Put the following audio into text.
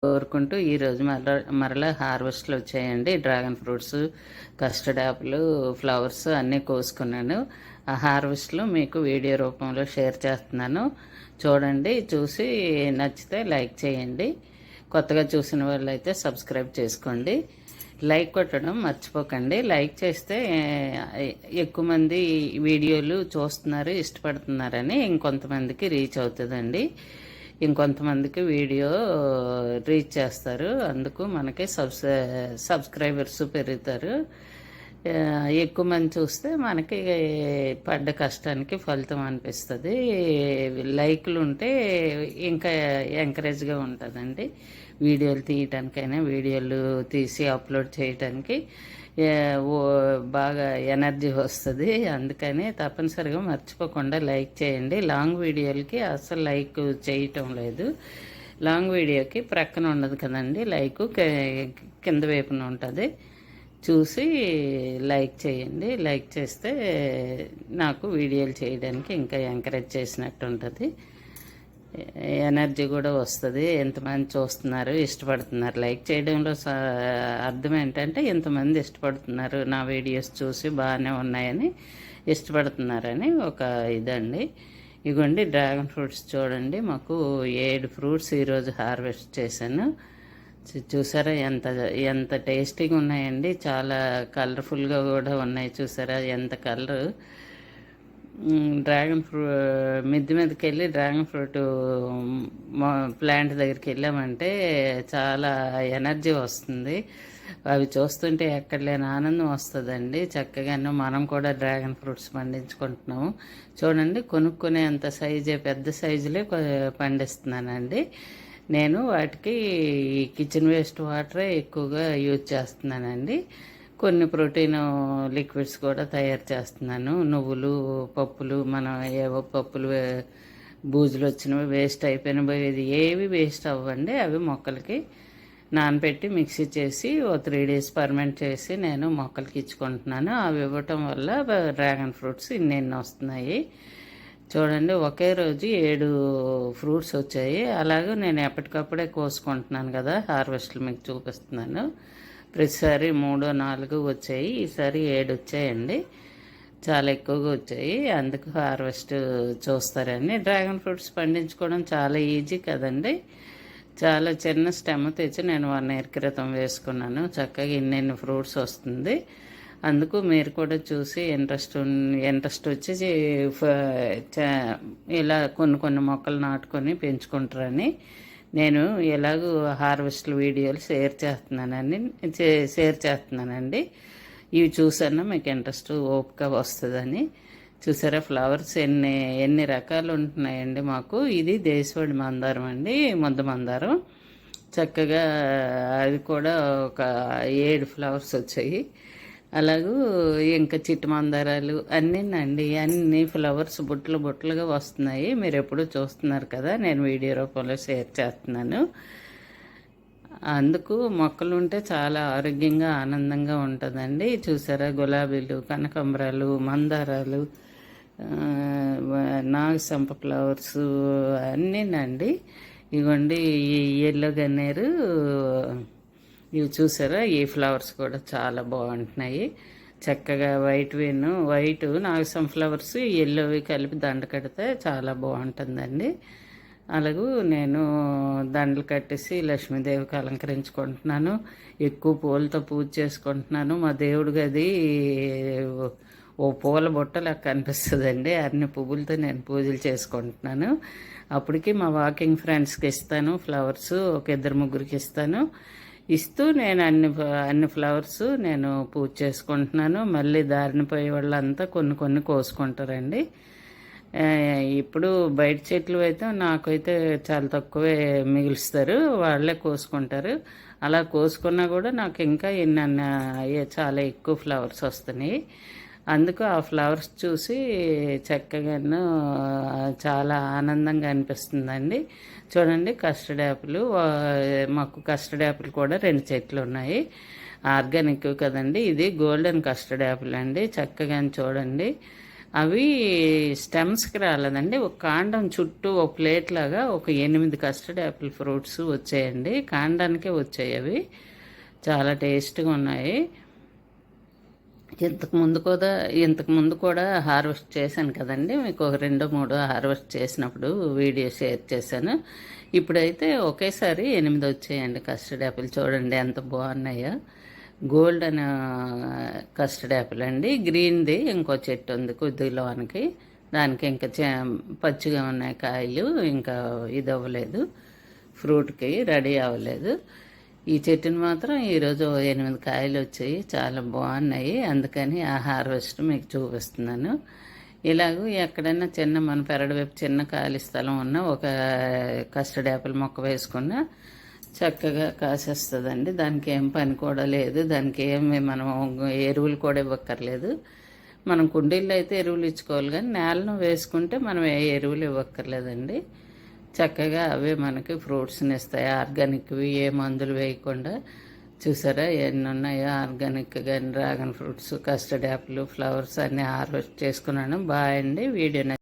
కోరుకుంటూ ఈరోజు మరలా హార్వెస్ట్లు వచ్చాయండి. Dragon fruits, custard Apple, flowers అన్నీ కోసుకున్నాను. ఆ హార్వెస్ట్లు మీకు వీడియో రూపంలో షేర్ చేస్తున్నాను. చూడండి, చూసి నచ్చితే లైక్ చేయండి. కొత్తగా చూసిన వాళ్ళైతే సబ్స్క్రైబ్ చేసుకోండి. లైక్ కొట్టడం మర్చిపోకండి. లైక్ చేస్తే ఎక్కువ మంది వీడియోలు చూస్తున్నారు, ఇష్టపడుతున్నారని ఇంకొంతమందికి రీచ్ అవుతుందండి. ఇంకొంతమందికి వీడియో రీచ్ చేస్తారు. అందుకు మనకి సబ్స్క్రైబర్స్ పెరుగుతారు. ఎక్కువ మంది చూస్తే మనకి పడ్డ కష్టానికి ఫలితం అనిపిస్తుంది. లైక్లు ఉంటే ఇంకా ఎంకరేజ్గా ఉంటుందండి. వీడియోలు తీయటానికైనా, వీడియోలు తీసి అప్లోడ్ చేయటానికి బాగా ఎనర్జీ వస్తుంది. అందుకని తప్పనిసరిగా మర్చిపోకుండా లైక్ చేయండి. లాంగ్ వీడియోలకి అసలు లైక్ చేయటం లేదు. లాంగ్ వీడియోకి ప్రక్కన ఉండదు కదండి, లైక్ కింద వైపున ఉంటుంది. చూసి లైక్ చేయండి. లైక్ చేస్తే నాకు వీడియోలు చేయడానికి ఇంకా ఎంకరేజ్ చేసినట్టు ఉంటుంది. ఎనర్జీ కూడా వస్తుంది. ఎంతమంది చూస్తున్నారు, ఇష్టపడుతున్నారు. లైక్ చేయడంలో అర్థం ఏంటంటే ఎంతమంది ఇష్టపడుతున్నారు, నా వీడియోస్ చూసి బాగానే ఉన్నాయని ఇష్టపడుతున్నారని ఒక ఇదండి. ఇగోండి డ్రాగన్ ఫ్రూట్స్ చూడండి. మాకు 7 ఫ్రూట్స్ ఈరోజు హార్వెస్ట్ చేశాను. చూసారా ఎంత ఎంత టేస్టీగా ఉన్నాయండి. చాలా కలర్ఫుల్గా కూడా ఉన్నాయి. చూసారా ఎంత కలరు. డ్రాగన్ మిద్దె మీదకి వెళ్ళి డ్రాగన్ ఫ్రూట్ ప్లాంట్ దగ్గరికి వెళ్ళామంటే చాలా ఎనర్జీ వస్తుంది. అవి చూస్తుంటే ఎక్కడ లేని ఆనందం వస్తుందండి. చక్కగాను మనం కూడా డ్రాగన్ ఫ్రూట్స్ పండించుకుంటున్నాము. చూడండి, కొనుక్కునేంత సైజే, పెద్ద సైజులే పండిస్తున్నానండి. నేను వాటికి కిచెన్ వేస్ట్ వాటరే ఎక్కువగా యూజ్ చేస్తున్నానండి. కొన్ని ప్రోటీన్ లిక్విడ్స్ కూడా తయారు చేస్తున్నాను. నువ్వులు, పప్పులు, మనం ఏవో పప్పులు బూజులు వచ్చినవి, వేస్ట్ అయిపోయినవి ఏవి వేస్ట్ అవ్వండి. అవి మొక్కలకి నానబెట్టి మిక్సీ చేసి 3 days ఫర్మెంట్ చేసి నేను మొక్కలకి ఇచ్చుకుంటున్నాను. అవి ఇవ్వటం వల్ల డ్రాగన్ ఫ్రూట్స్ ఇన్ని వస్తున్నాయి. చూడండి, ఒకే రోజు 7 ఫ్రూట్స్ వచ్చాయి. అలాగే నేను ఎప్పటికప్పుడే కోసుకుంటున్నాను కదా, హార్వెస్ట్లు మీకు చూపిస్తున్నాను. ప్రతిసారి 3, 4 వచ్చాయి. ఈసారి 7 వచ్చాయండి. చాలా ఎక్కువగా వచ్చాయి. అందుకు హార్వెస్ట్ చూస్తారండి. డ్రాగన్ ఫ్రూట్స్ పండించుకోవడం చాలా ఈజీ కదండి. చాలా చిన్న స్టెమ్ తెచ్చి నేను 1 year క్రితం వేసుకున్నాను. చక్కగా ఇన్ని ఫ్రూట్స్ వస్తుంది. అందుకు మీరు కూడా చూసి ఇంట్రెస్ట్ వచ్చి ఇలా కొన్ని మొక్కలు నాటుకొని పెంచుకుంటారని నేను ఎలాగూ హార్వెస్ట్లు వీడియోలు షేర్ చేస్తున్నానండి. ఇవి చూసాను మీకు ఇంట్రెస్ట్, ఓపిక వస్తుందని. చూసారా, ఫ్లవర్స్ ఎన్ని రకాలు ఉంటున్నాయండి మాకు. ఇది దేశవాళి మందారం అండి, ముద్ద మందారం. చక్కగా అది కూడా ఒక 7 ఫ్లవర్స్ వచ్చాయి. అలాగూ ఇంకా చిట్టు మందారాలు అన్నీనండి. అన్ని ఫ్లవర్స్ బుట్టలుగా వస్తున్నాయి. మీరు ఎప్పుడూ చూస్తున్నారు కదా, నేను వీడియో రూపంలో షేర్ చేస్తున్నాను. అందుకు మొక్కలు ఉంటే చాలా ఆరోగ్యంగా, ఆనందంగా ఉంటుందండి. చూసారా, గులాబీలు, కనకాంబరాలు, మందారాలు, నాగసంప ఫ్లవర్స్ అన్నీనండి. ఇవ్వండి ఈ ఎల్లో గన్నేరు, ఇవి చూసారా, ఈ ఫ్లవర్స్ కూడా చాలా బాగుంటున్నాయి. చక్కగా వైట్ నాగసం ఫ్లవర్స్, ఎల్లోవి కలిపి దండ కడితే చాలా బాగుంటుందండి. అలాగూ నేను దండలు కట్టేసి లక్ష్మీదేవికి అలంకరించుకుంటున్నాను. ఎక్కువ పూలతో పూజ చేసుకుంటున్నాను. మా దేవుడి గది ఓ పూల బుట్ట లెక్క అనిపిస్తుందండి. అన్ని పువ్వులతో నేను పూజలు చేసుకుంటున్నాను. అప్పటికి మా వాకింగ్ ఫ్రెండ్స్కి ఇస్తాను ఫ్లవర్స్, ఒక 2-3 ఇస్తాను. ఇస్తూ నేను అన్ని ఫ్లవర్స్ నేను పూజ చేసుకుంటున్నాను. మళ్ళీ దారిన పోయే వాళ్ళంతా కొన్ని కోసుకుంటారండి. ఇప్పుడు బయట చెట్లు అయితే నాకైతే చాలా తక్కువే మిగులుస్తారు, వాళ్ళే కోసుకుంటారు. అలా కోసుకున్నా కూడా నాకు ఇంకా చాలా ఎక్కువ ఫ్లవర్స్ వస్తున్నాయి. అందుకు ఆ ఫ్లవర్స్ చూసి చక్కగాను చాలా ఆనందంగా అనిపిస్తుందండి. చూడండి, కస్టర్డ్ యాపిల్, మాకు కస్టర్డ్ యాపిల్ కూడా 2 చెట్లు ఉన్నాయి. ఆర్గానిక్ కదండి. ఇది గోల్డెన్ కస్టర్డ్ యాపిల్ అండి. చక్కగా చూడండి, అవి స్టెమ్స్కి రాలేదండి, ఒక కాండం చుట్టూ ఒక ప్లేట్ లాగా ఒక 8 కస్టర్డ్ యాపిల్ ఫ్రూట్స్ వచ్చాయండి. కాండానికే వచ్చాయి అవి. చాలా టేస్ట్గా ఉన్నాయి. ఇంతకు ముందు కూడా హార్వెస్ట్ చేశాను కదండి, మీకు ఒక 2-3 హార్వెస్ట్ చేసినప్పుడు వీడియో షేర్ చేశాను. ఇప్పుడైతే ఒకేసారి 8 వచ్చాయండి కస్టర్డ్ యాపిల్. చూడండి ఎంత బాగున్నాయో. గోల్డెన్ కస్టర్డ్ యాపిల్ అండి. గ్రీన్ది ఇంకో చెట్టు ఉంది కొద్దిలోనికి, దానికి ఇంకా పచ్చిగా ఉన్నాయి కాయలు, ఇంకా ఇది అవ్వలేదు, ఫ్రూట్కి రెడీ అవ్వలేదు. ఈ చెట్టుని మాత్రం ఈరోజు 8 కాయలు వచ్చాయి, చాలా బాగున్నాయి. అందుకని ఆ హార్వెస్ట్ మీకు చూపిస్తున్నాను. ఇలాగూ ఎక్కడైనా చిన్న మన పెరడు వైపు చిన్న ఖాళీ స్థలం ఉన్న ఒక కస్టర్డ్ యాపిల్ మొక్క వేసుకున్న చక్కగా కాసేస్తుందండి. దానికి ఏం పని కూడా లేదు, దానికి ఏమి మనం ఎరువులు కూడా ఇవ్వక్కర్లేదు. మనం కుండీల్లో అయితే ఎరువులు ఇచ్చుకోవాలి, కానీ నేలను వేసుకుంటే మనం ఏ ఎరువులు ఇవ్వక్కర్లేదండి. చక్కగా అవే మనకి ఫ్రూట్స్ని ఇస్తాయి, ఆర్గానిక్వి, ఏ మందులు వేయకుండా. చూసారా ఎన్ని ఉన్నాయో ఆర్గానిక్ కానీ dragon fruits, custard Apple, flowers అన్నీ హార్వెస్ట్ చేసుకున్నాను. బాయ్ అండి. వీడియో